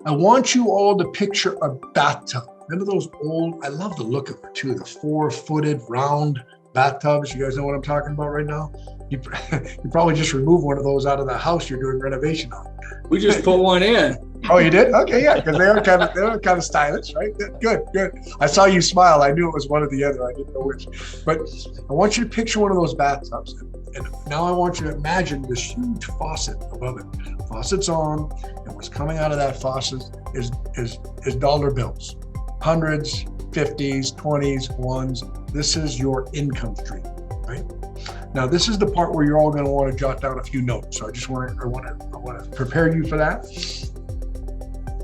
I want you all to picture a bathtub. Remember those old, I love the look of it too, the 4-footed round bathtubs. You guys know what I'm talking about right now? You probably just removed one of those out of the house you're doing renovation on. We just put one in. Oh, you did? Okay, yeah, because they are kind of stylish, right? Good. I saw you smile. I knew it was one or the other. I didn't know which. But I want you to picture one of those bathtubs. And now I want you to imagine this huge faucet above it. Faucet's on, and what's coming out of that faucet is dollar bills. Hundreds, 50s, 20s, ones. This is your income stream, right? Now, this is the part where you're all going to want to jot down a few notes. So I want to prepare you for that.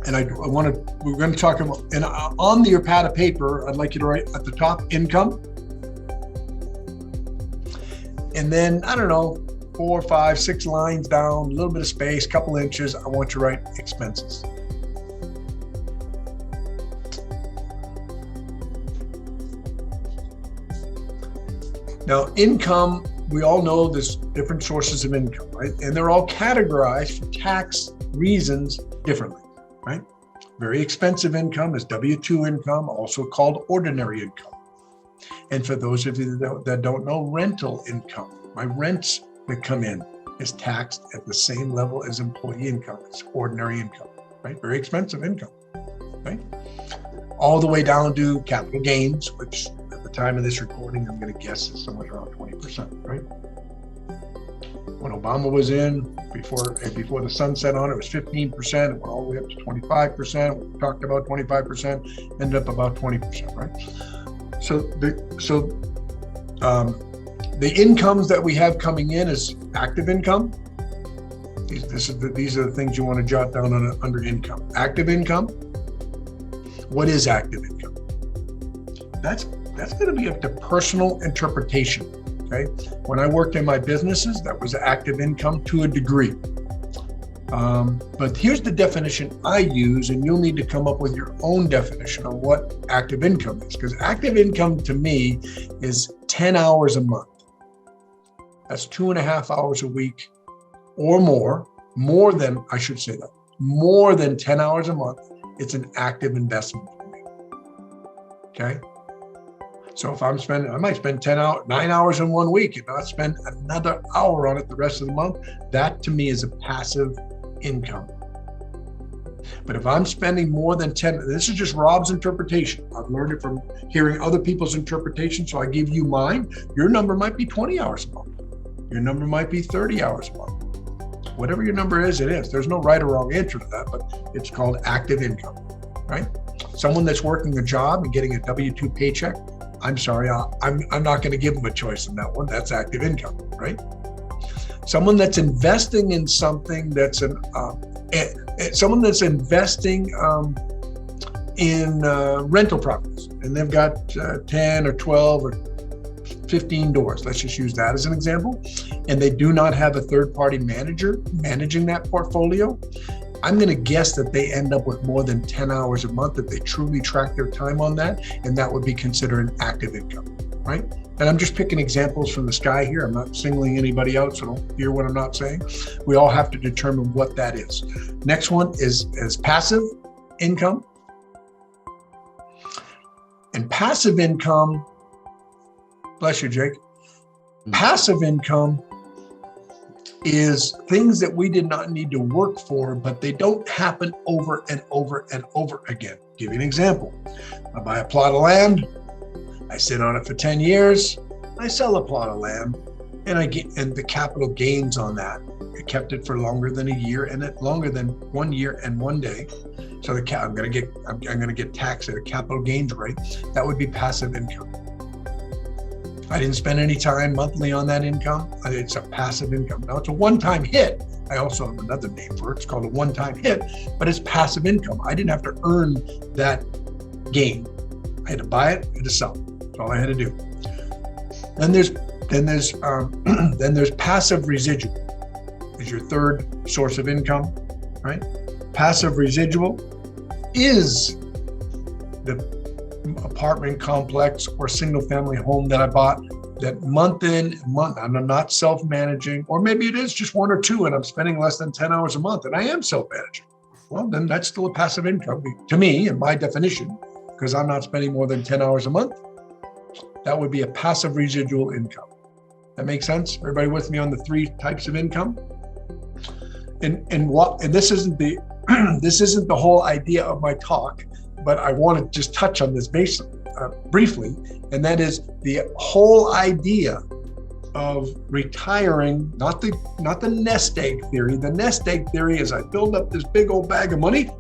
And we're going to talk about, and on your pad of paper, I'd like you to write at the top, income. And then, I don't know, 4, 5, 6 lines down, a little bit of space, couple inches, I want you to write expenses. Now, income, we all know there's different sources of income, right? And they're all categorized for tax reasons differently, right? Very expensive income is W-2 income, also called ordinary income. And for those of you that don't know, rental income, my rents that come in is taxed at the same level as employee income. It's ordinary income, right? Very expensive income, right? All the way down to capital gains, which at the time of this recording, I'm going to guess is somewhere around 20%, right? When Obama was in, before the sun set on, it was 15%. It went all the way up to 25%. We talked about 25%, ended up about 20%, right? So the incomes that we have coming in is active income. These are the things you want to jot down under income. Active income. What is active income? That's going to be up to personal interpretation. Okay. When I worked in my businesses, that was active income to a degree. But here's the definition I use, and you'll need to come up with your own definition on what active income is. Because active income to me is 10 hours a month. That's 2.5 hours a week or more than 10 hours a month. It's an active investment for me. Okay. So if I might spend 9 hours in 1 week and not spend another hour on it the rest of the month. That to me is a passive income. But if I'm spending more than 10, this is just Rob's interpretation. I've learned it from hearing other people's interpretation. So I give you mine. Your number might be 20 hours a month. Your number might be 30 hours a month. Whatever your number is, it is. There's no right or wrong answer to that, but it's called active income, right? Someone that's working a job and getting a W-2 paycheck, I'm sorry, I'm not going to give them a choice in that one. That's active income, right? Someone that's investing in something that's someone that's investing in rental properties, and they've got 10 or 12 or 15 doors. Let's just use that as an example. And they do not have a third-party manager managing that portfolio. I'm going to guess that they end up with more than 10 hours a month if they truly track their time on that, and that would be considered an active income, right? And I'm just picking examples from the sky here. I'm not singling anybody out, so don't hear what I'm not saying. We all have to determine what that is. Next one is passive income. And passive income, bless you, Jake. Passive income is things that we did not need to work for, but they don't happen over and over and over again. Give you an example. I buy a plot of land, I sit on it for 10 years, I sell a plot of land, and the capital gains on that. I kept it for longer than a year and longer than 1 year and 1 day. So I'm going to get taxed at a capital gains rate. That would be passive income. I didn't spend any time monthly on that income. It's a passive income. Now it's a one-time hit. I also have another name for it. It's called a one-time hit, but it's passive income. I didn't have to earn that gain. I had to buy it, I had to sell it. That's all I had to do. Then there's passive residual. Is your third source of income, right? Passive residual is the apartment complex or single family home that I bought that month in, month, I'm not self-managing, or maybe it is just 1 or 2 and I'm spending less than 10 hours a month and I am self-managing. well, then that's still a passive income to me, in my definition, because I'm not spending more than 10 hours a month. That would be a passive residual income. That makes sense? Everybody with me on the 3 types of income? And this isn't the this isn't the whole idea of my talk, but I want to just touch on this briefly, and that is the whole idea of retiring, not the nest egg theory. The nest egg theory is I build up this big old bag of money,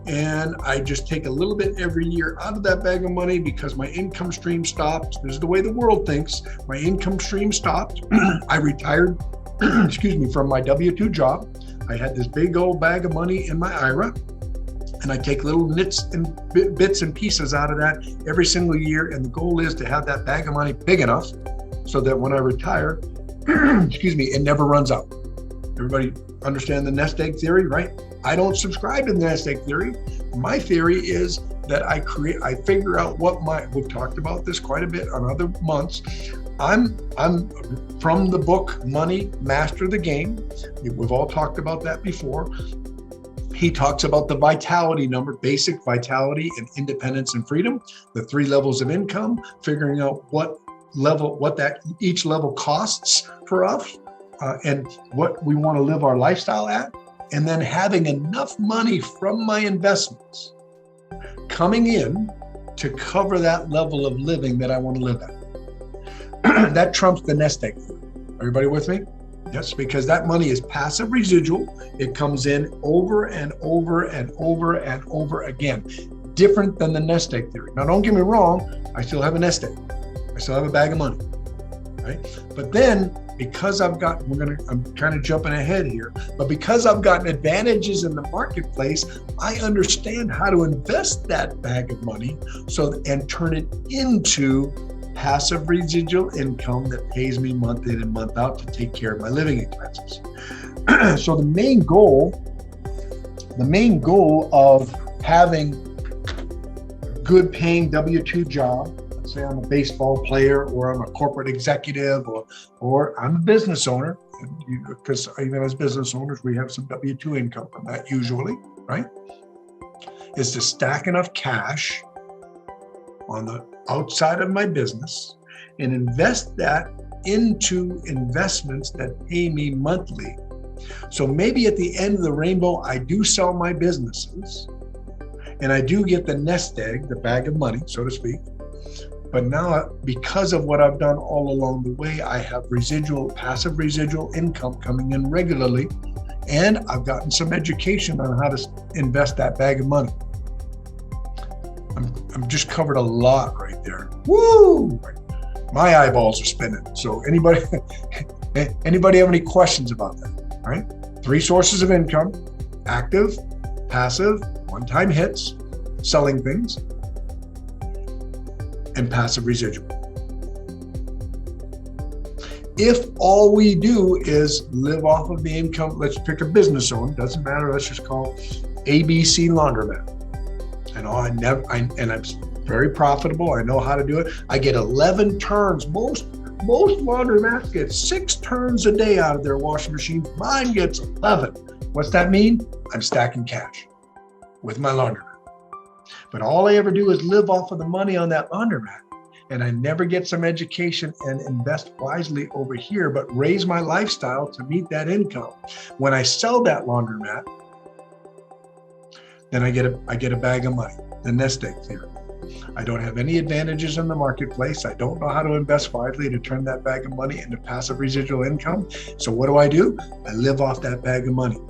and I just take a little bit every year out of that bag of money because my income stream stopped. This is the way the world thinks. My income stream stopped. I retired, from my W-2 job. I had this big old bag of money in my IRA, and I take little bits and pieces out of that every single year. And the goal is to have that bag of money big enough so that when I retire, it never runs out. Everybody understand the nest egg theory, right? I don't subscribe to the nest egg theory. My theory is that I figure out we've talked about this quite a bit on other months. I'm from the book, Money, Master the Game. We've all talked about that before. He talks about the vitality number, basic vitality and independence and freedom, the 3 levels of income, figuring out what each level costs for us, and what we want to live our lifestyle at, and then having enough money from my investments coming in to cover that level of living that I want to live at. That trumps the nest egg theory. Everybody with me? Yes, because that money is passive residual. It comes in over and over and over and over again. Different than the nest egg theory. Now, don't get me wrong, I still have a nest egg. I still have a bag of money, right? But then, because I'm kind of jumping ahead here, but because I've gotten advantages in the marketplace, I understand how to invest that bag of money and turn it into passive residual income that pays me month in and month out to take care of my living expenses. So the main goal of having a good paying W-2 job, let's say I'm a baseball player or I'm a corporate executive or I'm a business owner, because even as business owners, we have some W-2 income from that usually, right? Is to stack enough cash on the outside of my business and invest that into investments that pay me monthly. So maybe at the end of the rainbow, I do sell my businesses and I do get the nest egg, the bag of money, so to speak. But now, because of what I've done all along the way, I have passive residual income coming in regularly, and I've gotten some education on how to invest that bag of money. I'm just covered a lot right there. Woo! My eyeballs are spinning. So anybody have any questions about that? All right. 3 sources of income: active, passive, one-time hits, selling things, and passive residual. If all we do is live off of the income, let's pick a business owner, doesn't matter, let's just call ABC Laundromat. And I'm very profitable. I know how to do it. I get 11 turns. Most laundromats get 6 turns a day out of their washing machines. Mine gets 11. What's that mean? I'm stacking cash with my laundromat. But all I ever do is live off of the money on that laundromat. And I never get some education and invest wisely over here, but raise my lifestyle to meet that income. When I sell that laundromat, then I get a bag of money, the nest egg theory. I don't have any advantages in the marketplace. I don't know how to invest wisely to turn that bag of money into passive residual income. So what do? I live off that bag of money,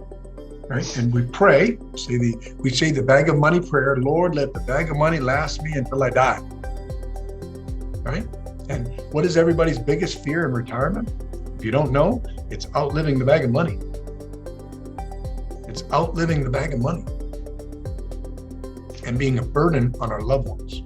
right? And we pray, we say the bag of money prayer, Lord, let the bag of money last me until I die, right? And what is everybody's biggest fear in retirement? If you don't know, it's outliving the bag of money. It's outliving the bag of money and being a burden on our loved ones.